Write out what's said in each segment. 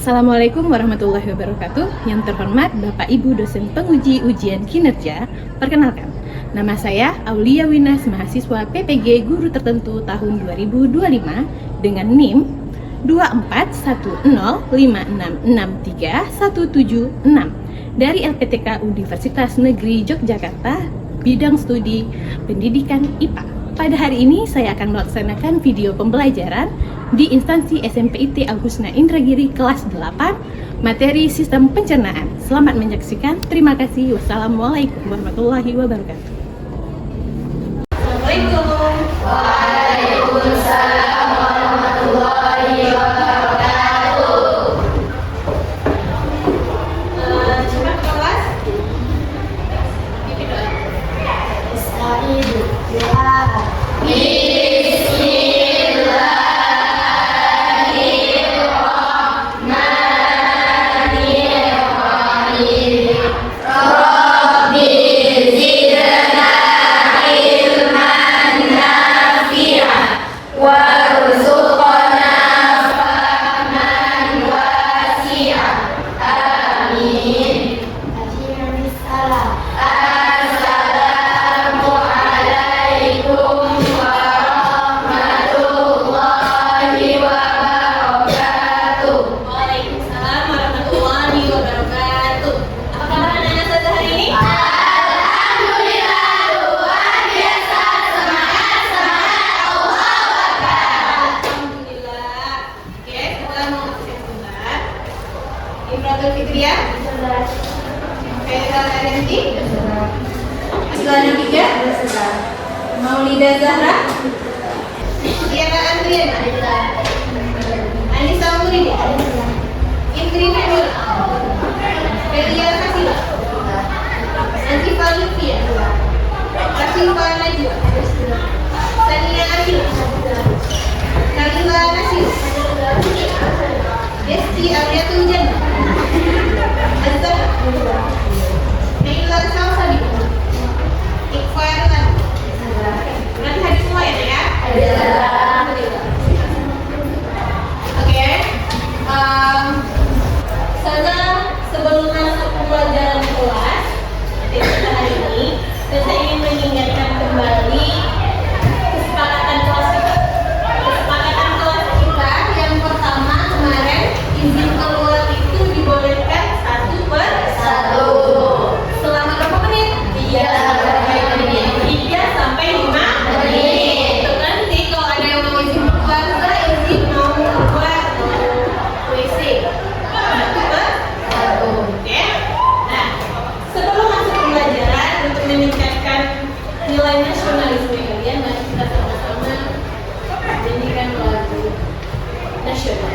Assalamualaikum warahmatullahi wabarakatuh. Yang terhormat Bapak Ibu dosen penguji ujian kinerja, perkenalkan, nama saya Aulia Winas, mahasiswa PPG Guru Tertentu tahun 2025 dengan NIM 24105663176 dari LPTK Universitas Negeri Yogyakarta, bidang studi pendidikan IPA. Pada hari ini saya akan melaksanakan video pembelajaran di instansi SMPIT Augustina Indragiri kelas 8 materi sistem pencernaan. Selamat menyaksikan. Terima kasih. Wassalamualaikum warahmatullahi wabarakatuh. Assalamualaikum. Waalaikumsalam warahmatullahi wabarakatuh. Cepat kelas. Siswa 3 Maulida Zahra, Diana Andriana, Anissa Muridi, Indri Nur, Felia Kasila, Antifa Lutfia, Rafifa Najwa, Sania Amil, Nabila Nasir, Desti Ariatul Jannah, Azhar, Naila Sausadi, Iqbal Lan. Berarti hadir semua ya? Oke. Sebelum masuk pembelajaran kelas materi kita hari ini, saya ingin mengingatkan kembali kesepakatan kelas kita. Kesepakatan kelas kita yang pertama kemarin, izin keluar itu dibolehkan 1/1. Selama berapa menit? 3 sampai 5 menit. Nanti kalau ada yang mau izin keluar, izin mau keluar WC. 1/1. Oke. Nah, sebelum masuk pembelajaran untuk meningkatkan nilai nasionalisme kalian, mari kita sama-sama nyanyikan lagu nasional.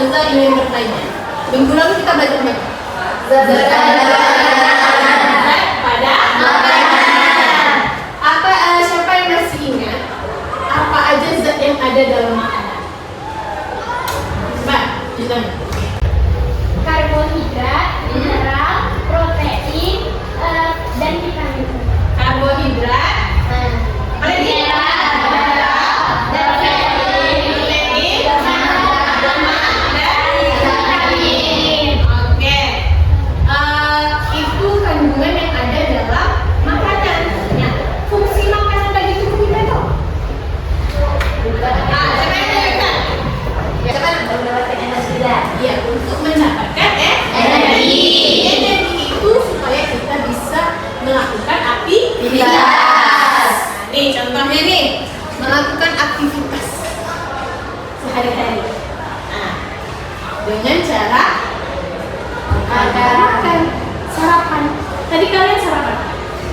Saya ingin bertanya, minggu lalu kita belajar apa? Pada makanan. Siapa yang masih ingat apa aja zat yang ada dalam makanan? Mbak, ditanya. Karbohidrat, mineral, protein, dan vitamin. Karbohidrat, Oke.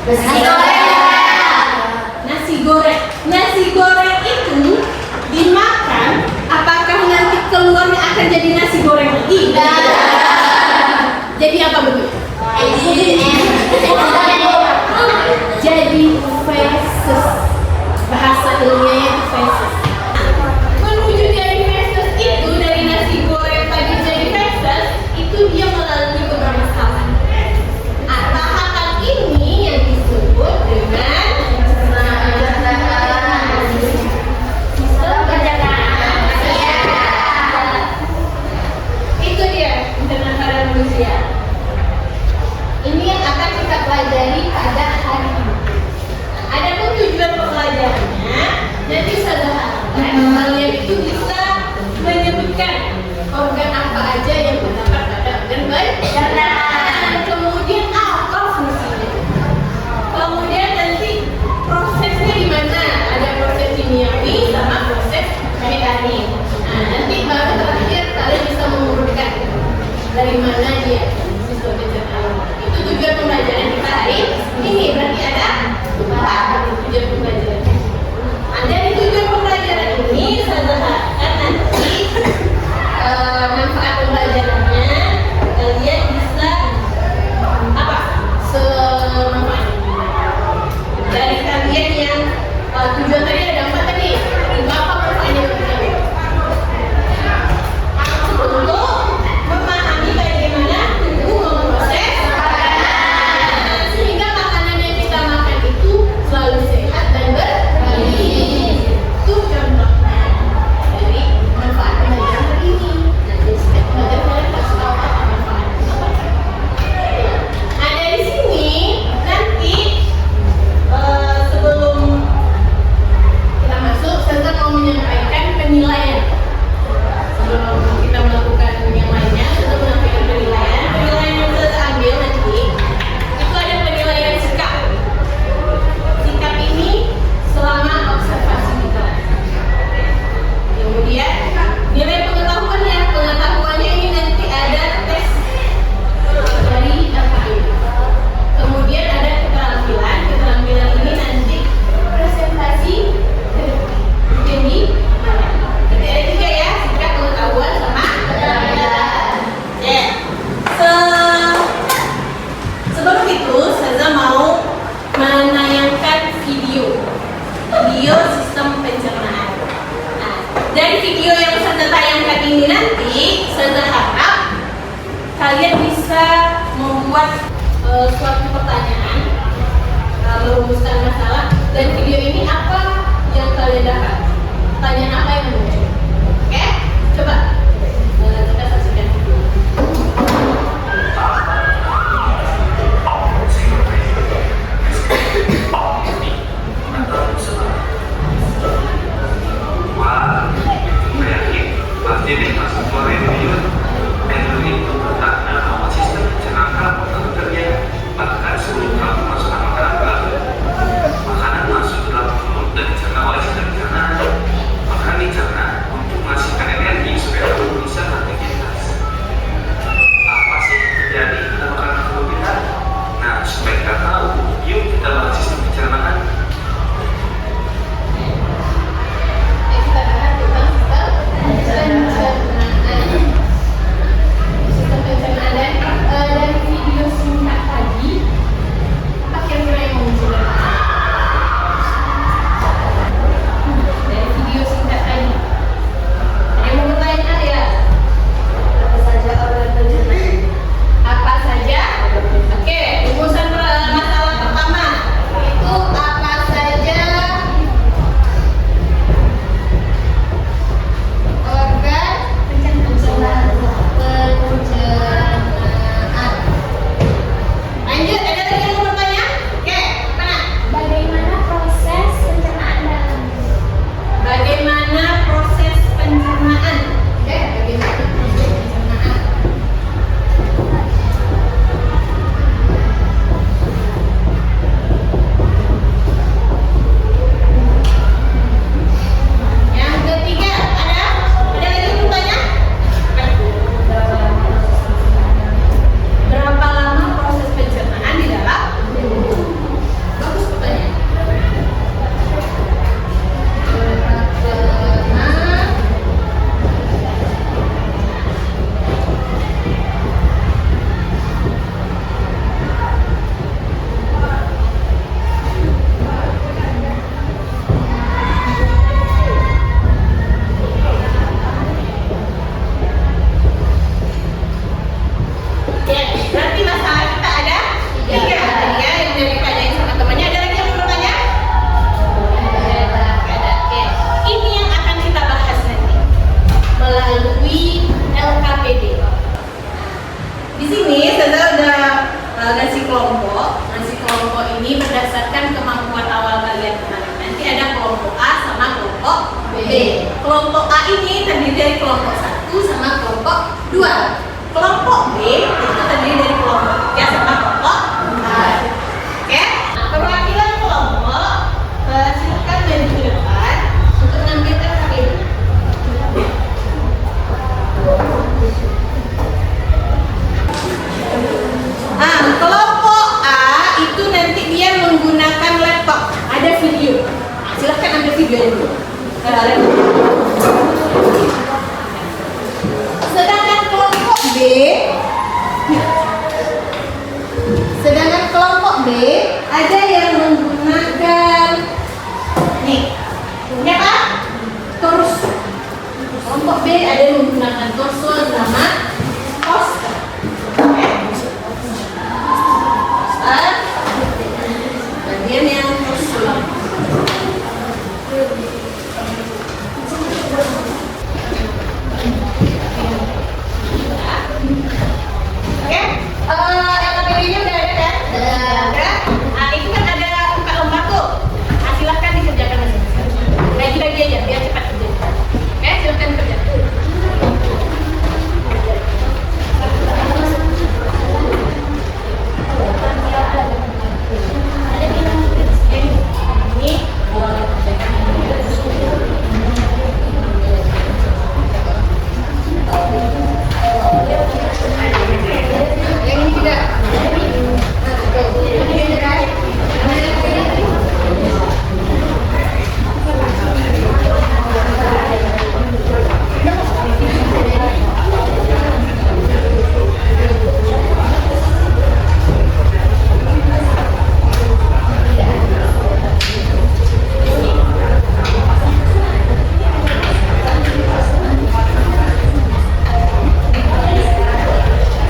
Nasi goreng. Nasi goreng itu dimakan, apakah nanti keluarnya akan jadi nasi goreng lagi? Jadi apa betul? Jadi feses. Bahasa ilmiahnya itu feses. Menuju jadi feses itu, dari nasi goreng tadi jadi feses, itu dia melalui beberapa tahapan. Tahapan ini yang disebut dengan itu dia pencernaan manusia. Ini yang akan kita pelajari pada hari ini. Adapun tujuan pembelajarannya, nanti saya harapkan kalian itu bisa menyebutkan organ apa aja yang terdapat pada organ pencernaan. Kemudian apa fungsinya. Kemudian nanti prosesnya di mana? Ada proses kimiawi sama proses mekanik. Nah, nanti baru terakhir kalian bisa mengurutkan dari mana dia siswa pencernaan. Itu tujuan pembelajaran kita hari ini. Berarti ada tujuan pembelajaran. Dari tujuan pembelajaran ini saya harapkan nanti manfaat pembelajarannya kalian bisa apa? Semanfaat. Dari kalian yang tujuan tadi ada 4 tadi. Apa manfaatnya bagi kalian? Untuk memahami bagaimana tubuh memproses makanan, sehingga makanan yang kita makan itu selalu sehat dan bergizi. Itu contohnya dari manfaat pembelajaran hari ini. Nanti setiap belajar kalian kasih tahu apa manfaatnya. Nah, dari sini nanti sebelum kita masuk, saya mau menyampaikan penilaian. Sebelum kita melakukan yang lainnya, kita menyampaikan penilaian. Penilaian yang kita ambil nanti itu ada penilaian sikap. Sikap ini selama observasi kita. Kemudian nilai pengetahuannya. Pengetahuannya ini nanti ada tes dari LKI. Kemudian ada keterampilan. Keterampilan ini nanti presentasi ke depan. Jadi berarti ada 3 ya, sikap, pengetahuan, sama keterampilan. Ya. Sebelum itu, saya mau menayangkan video sistem pencernaan. Nah, dari video yang saya tayangkan ini nanti, saya harap kalian bisa membuat suatu pertanyaan, merumuskan masalah. Dan video ini apa yang kalian dapat? Pertanyaan apa yang muncul? Oke, coba kita saksikan video. Pasti di masuk video dan itu bertanda bahwa sistem pencernaan bekerja bahkan sebelum kamu masuk makanan baru. Makanan masuk ke dalam mulut dan dicerna oleh sistem pencernaan. Makanan dicerna untuk menghasilkan energi supaya gambaran. Sedangkan kelompok B ada yang menggunakan nih, punya apa? Torso. Kelompok B ada yang menggunakan torso sama poster. Bagian yang torso. Oke, yang KPD-nya udah ada kan? Ada. Ah, itu kan ada 4 lembar tuh. Ah, silahkan dikerjakan masing-masing. Bagi-bagi aja biar cepat kerja. Oke, silahkan kerja. Yang ini juga.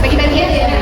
Bagi-bagi aja ya.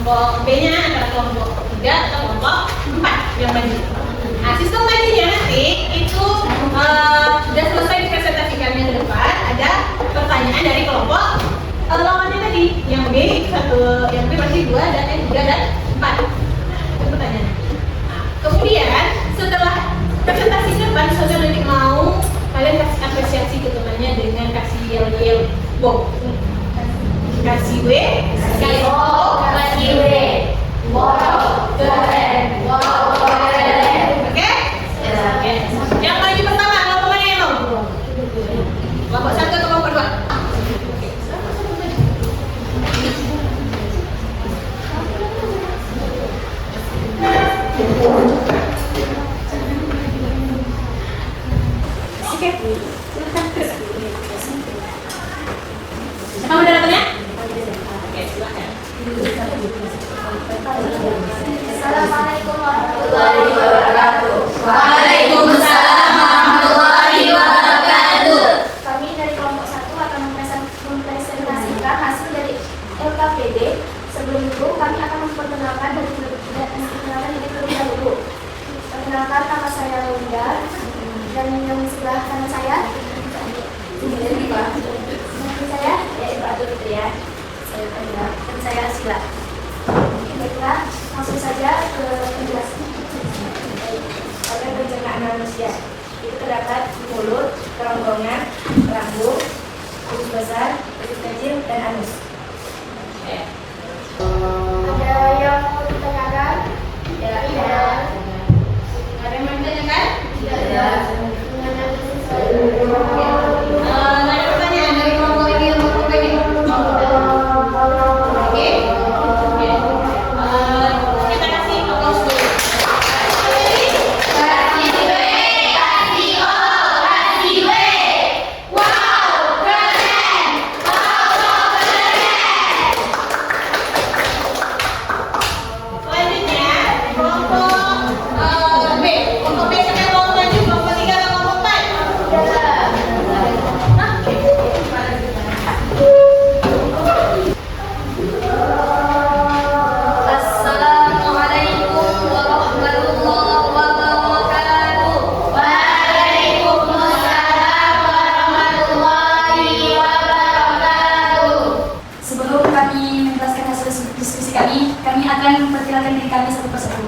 kelompok B-nya antara kelompok 3 atau kelompok 4 yang maju. Nah, sistem majunya nanti itu sudah selesai dipresentasikannya ke depan. Ada pertanyaan dari kelompok lawannya tadi, yang B satu, yang B berarti 2 dan yang 3 dan 4. Itu pertanyaannya. Nah, kemudian setelah presentasi depan saudara nanti mau kalian kasih apresiasi ke temannya dengan kasih yel-yel. Wow. Kasih W, kasih O, kasih W. Wow, keren. Wow, keren. Oke? Oke. Yang maju pertama, kelompok mana yang mau? Kelompok 1 atau kelompok 2? Oke. Kamu udah datang ya? Oke, silakan. Assalamualaikum warahmatullahi wabarakatuh. Waalaikumsalam warahmatullahi wabarakatuh. Kami dari kelompok 1 akan mempresentasikan hasil dari LKPD. Sebelum itu, kami akan memperkenalkan diri terlebih dahulu. Perkenalkan, nama saya Linda dan yang sebelah kanan saya saya yaitu Abdul Fitria, saya Tania, dan saya Sila. Baiklah, langsung saja ke penjelasan. Organ pencernaan manusia itu terdapat di mulut, kerongkongan, lambung, usus besar, usus kecil, dan anus. Ada yang mau ditanyakan? Ya, ada yang mau ditanyakan? Tidak. Ada pertanyaan dari kelompok ini atau kelompok ini? Oke. Kita kasih aplaus dulu. Kasih W, kasih O, kasih W. Wow, keren. Wow, keren. Selanjutnya kelompok B. Kelompok B siapa yang mau maju? Kelompok 3 atau kelompok 4? Assalamualaikum warahmatullahi wabarakatuh. Waalaikumsalam warahmatullahi wabarakatuh. Sebelum kami menjelaskan hasil diskusi kami akan memperkenalkan diri kami satu persatu.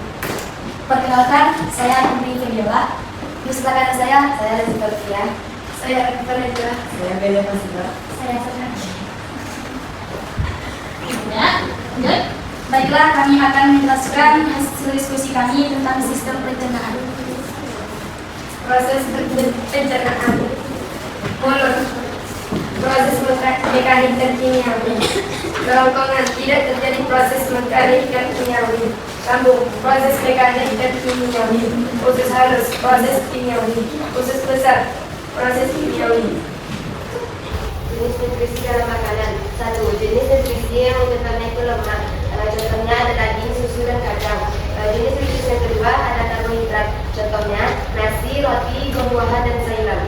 Perkenalkan, saya Putri Ferdiola. Di sebelah kanan saya Rezeki Lutfia. Saya Ferdiola. Saya Bella Fasila. Saya Ferdiola. Ya. Baiklah, kami akan menjelaskan hasil diskusi kami tentang sistem pencernaan. Proses pencernaan mulut, proses mekanik dan kimiawi. Kerongkongan, tidak terjadi proses mekanik dan kimiawi. Lambung, proses mekanik dan kimiawi. Usus halus, proses kimiawi. Usus besar, proses kimiawi. Jenis nutrisi dalam makanan. 1. Jenis nutrisi yang menyebabkan itu lemak. Contohnya ada daging, susu, dan kacang. Jenis nutrisi yang kedua ada karbohidrat. Contohnya nasi, roti, buah-buahan, dan sayuran.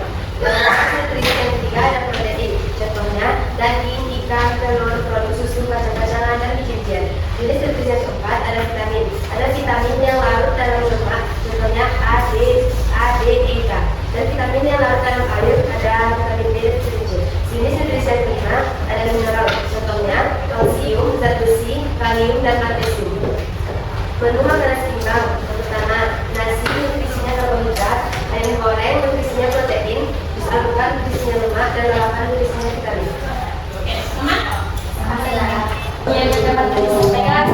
Jenis nutrisi yang ketiga ada protein. Contohnya daging, ikan, telur, produk susu, kacang-kacangan, dan biji-bijian. Jenis nutrisi yang keempat ada vitamin. Ada vitamin yang larut dalam lemak. Contohnya A, D, E, K. Dan vitamin yang larut dalam air ada vitamin B dan vitamin C. Jenis nutrisi yang kelima ada mineral. Contohnya kalsium, zat besi, kalium, dan magnesium. Menu makanan seimbang. Pertama, nasi nutrisinya karbohidrat, ayam goreng nutrisinya protein, jus alpukat nutrisinya lemak, dan lalapan nutrisinya vitamin. Oke, sama? Yang dapat kami sampaikan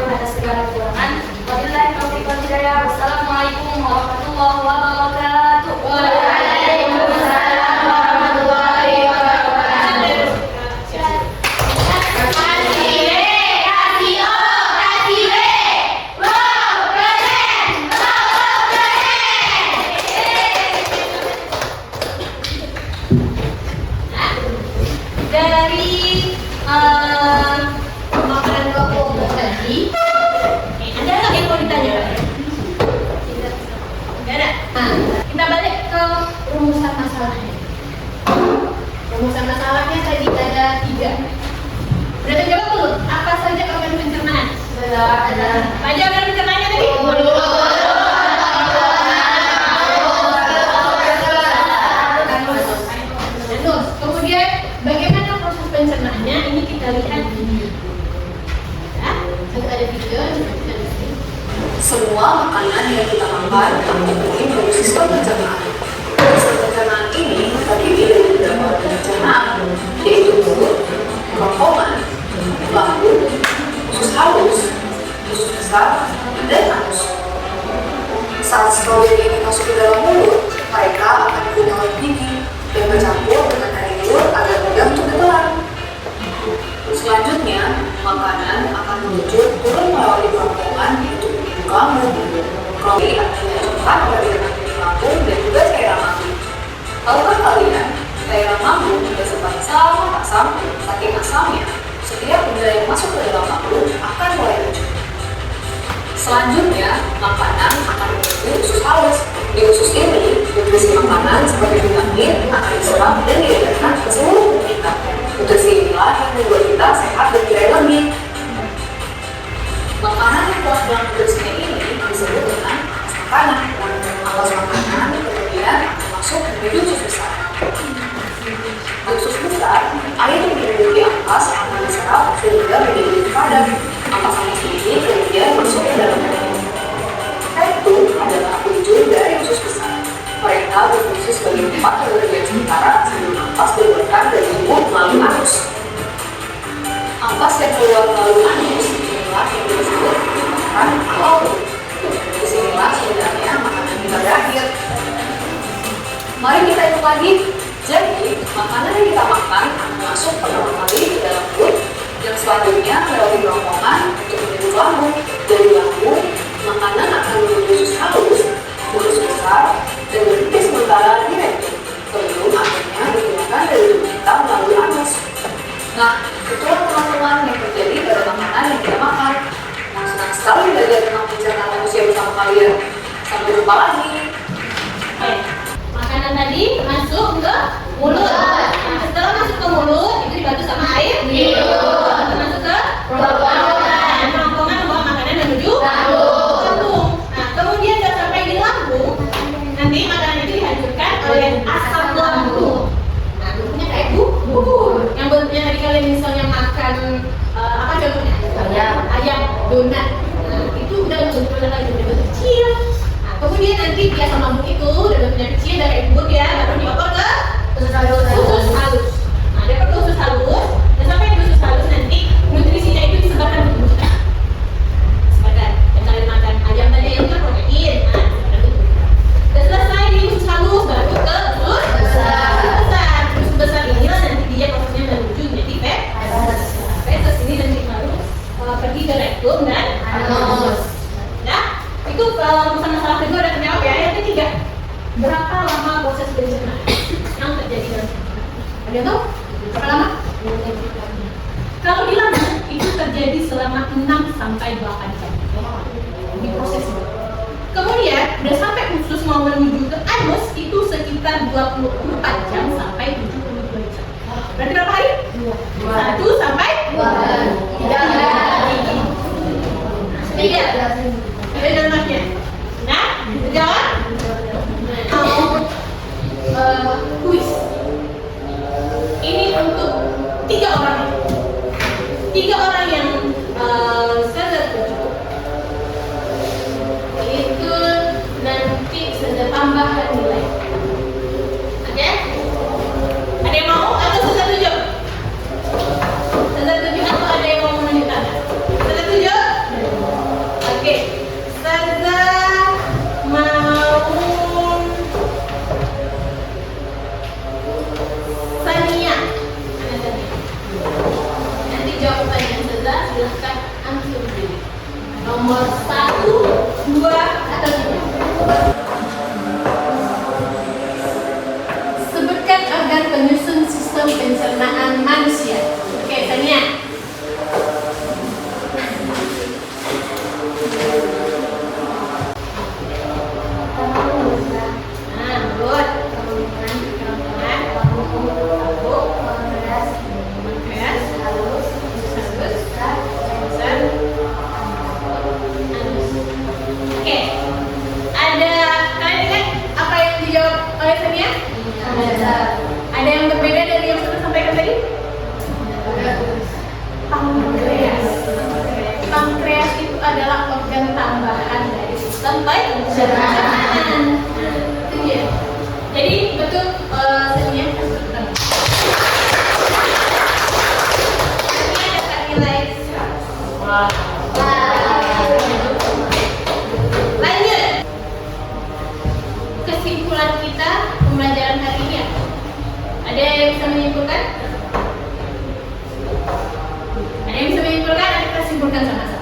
atas segala kekurangan. Wabillahi taufiq wal hidayah. Wassalamualaikum warahmatullahi wabarakatuh. Waalaikumsalam warahmatullahi wabarakatuh. Kasih W, kasih O, kasih W. Wow, keren. Wow, keren. Dari makanan kelompok tadi, ada nggak yang mau ditanyakan? Nggak ada. Nah, kita balik ke rumusan masalahnya. Rumusan masalahnya tadi ada 3. Udah terjawab belum? Apa saja organ pencernaan? Ada. Apa aja organ pencernaannya tadi? Anus. Kemudian bagaimana proses pencernaannya? Ini kita lihat di video. Ya, ada video. Kita lihat. Semua makanan yang kita makan dipenuhi melalui sistem pencernaan. Sistem pencernaan ini terdiri dari beberapa organ pencernaan, yaitu mulut, kerongkongan, lambung, usus halus, usus besar, dan anus. Saat stroberi ini masuk ke dalam mulut, mereka akan dikunyah oleh gigi dan bercampur dengan air liur agar mudah untuk ditelan. Selanjutnya, makanan akan meluncur turun melalui kerongkongan untuk menuju ke lambung. Kerongkongan akan dilanjutkan oleh di lambung dan juga cairan lambung. Tahukah kalian, cairan lambung disebut sangat asam, saking asamnya, setiap benda yang masuk ke dalam lambung akan mulai luncur. Selanjutnya, makanan akan menuju usus halus. Di usus ini, nutrisi makanan seperti vitamin akan diserap dan diedarkan ke seluruh tubuh kita. Nutrisi inilah yang membuat kita sehat dan tidak lebih. Makanan yang kuat dalam nutrisinya ini disebut dengan ampas makanan. Ampas makanan kemudian masuk menuju usus besar. Di usus besar, air yang dimiliki ampas akan diserap sehingga menjadi lebih padat. Ampas-ampas ini kemudian masuk ke dalam tubuh. Itu adalah ujung dari usus besar. Mereka berfungsi sebagai tempat pembersihan sementara sebelum ampas keluarkan dari tubuh melalui anus. Ampas yang keluar melalui anus inilah yang disebut makanan laut. Disinilah sebenarnya makanan kita berakhir. Mari kita hitung lagi. Jadi, makanan yang kita makan akan masuk pertama kali ke dalam perut, yang selanjutnya melalui kerongkongan untuk menuju lambung. Dari lambung, makanan akan menuju usus halus, usus besar, dan berhenti sementara di rectum. Sebelum akhirnya dikeluarkan dari tubuh kita melalui anus. Nah, itulah teman-teman yang terjadi pada makanan yang kita makan. Nah, senang sekali belajar tentang pencernaan manusia bersama kalian. Sampai jumpa lagi. Makanan tadi masuk ke mulut. Nah, setelah masuk ke mulut itu dibantu sama air liur. Masuk ke kerongkongan. Kerongkongan membawa makanan menuju lambung. Nah, kemudian sudah sampai di lambung, nanti makanan itu dihancurkan oleh asam lambung. Nah, bentuknya kayak bubur. Yang bentuknya tadi kalian misalnya makan apa contohnya? Ayam donat. Nah, itu udah bentuknya lagi bentuk kecil. Kemudian nanti di asam lambung itu udah bentuknya kecil dan kayak bubur ya, baru dioper ke usus halus. Nah, dia ke usus halus, dan sampai di usus halus nanti nutrisinya itu disebarkan ke tubuh kita. Sebarkan. Dan kalian makan ayam tadi itu kan protein. Nah, disebarkan ke tubuh kita. Dan selesai di usus halus, baru ke usus besar. Usus besar inilah nanti dia prosesnya menuju menjadi fetus ini nanti baru pergi ke rektum dan anus. Nah, itu masalah kedua udah terjawab ya. Yang ketiga, berapa lama proses pencernaan yang terjadi dalam tubuh? Ada yang tahu? Berapa lama? Kalau di lambung itu terjadi selama 6 sampai 8 jam di proses itu. Kemudian udah sampai usus mau menuju ke anus itu sekitar 24 jam sampai 72 jam. Berarti berapa hari? 1 sampai 3. Ada dalamnya. Nah, jawab. Kuis. Ini untuk 3 orang. 3 orang yang sadar cukup. Itu nanti ada tambahan nilai. Oke? Ada yang mau atau susah 7? Susah 7 atau ada yang mau menunjukkan? Susah 7? Oke. Saza mau Sania. Mana Sania? Nanti jawab pertanyaan Saza, silahkan antum pilih. Nomor 1, 2, atau 3. Sebutkan organ penyusun sistem pencernaan manusia. Oke, Sania. Ada yang berbeda dari yang sudah sampaikan tadi? Pankreas. Pankreas itu adalah organ tambahan sampai pencernaan. Itu dia. Jadi betul sebenarnya ini ada nilai 100. Lanjut. Kesimpulan kita pembelajaran hari ini apa? Ada yang bisa menyimpulkan? Ada yang bisa menyimpulkan? Ada kita simpulkan sama-sama.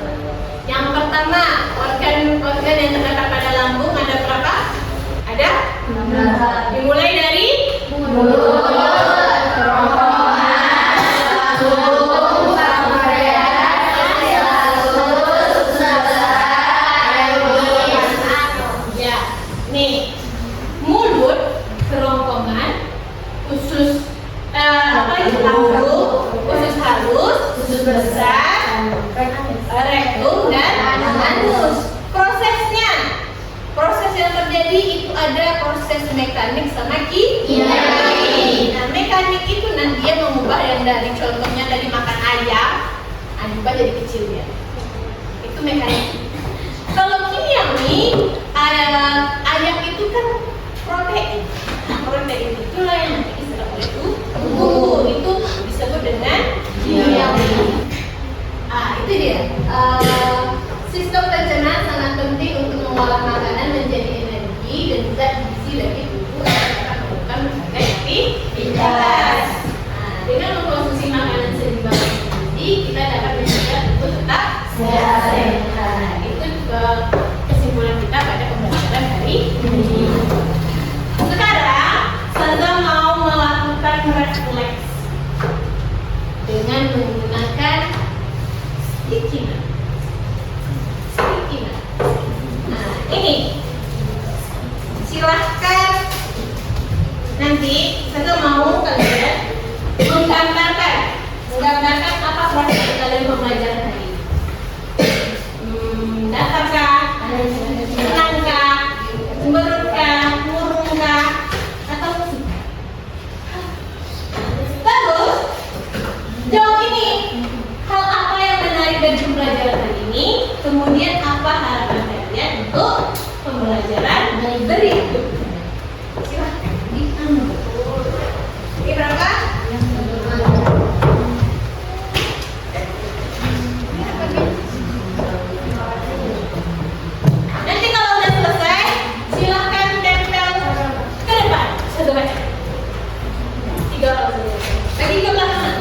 Yang pertama, organ yang terdapat pada lambung ada berapa? Ada? Dimulai dari mulut, ya. Nih, mulut, kerongkongan, usus lambung, usus halus, usus besar, rektum dan anus. Proses yang terjadi itu ada proses mekanik sama kimia. Nah, mekanik itu nanti dia mengubah yang dari contohnya tadi makan ayam, diubah jadi kecil ya. Itu mekanik. Kalau kimiawi, ayam itu kan protein. Nah, protein itulah yang nanti diserap oleh tubuh. Itu disebut dengan kimiawi. Itu dia. Sistem pencernaan sangat penting untuk mengolah makanan menjadi energi dan zat gizi bagi tubuh agar dapat melakukan berbagai aktivitas. Dengan mengkonsumsi makanan seimbang dan gizi, kita dapat menjaga tubuh tetap sehat. Itu kesimpulan kita pada pembelajaran hari ini. Sekarang saya mau melakukan refleks dengan menggunakan sticky note. Nah, ini silahkan nanti saya mau kalian menggambarkan apa proses kalian pembelajaran hari ini. Datarkah, tenangkah, cemberutkah, murungkah, atau musik? Terus jawab ini, hal apa yang menarik dari pembelajaran hari ini? Kemudian apa harapan kalian untuk pembelajaran berikutnya? Silahkan diambil. Ini berapa? Nanti kalau udah selesai, silahkan tempel ke depan. Satu baca. 3 orang saja. Lagi ke belakang.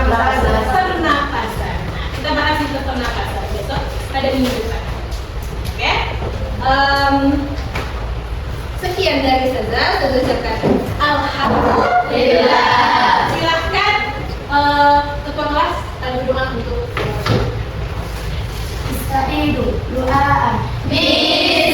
Pernapasan. Nah, kita bahas itu pernapasan besok pada minggu depan. Oke? Sekian dari Saza Jakarta. Alhamdulillah. Silahkan ketua kelas ada doa untuk Istaidu doa. Bismillah.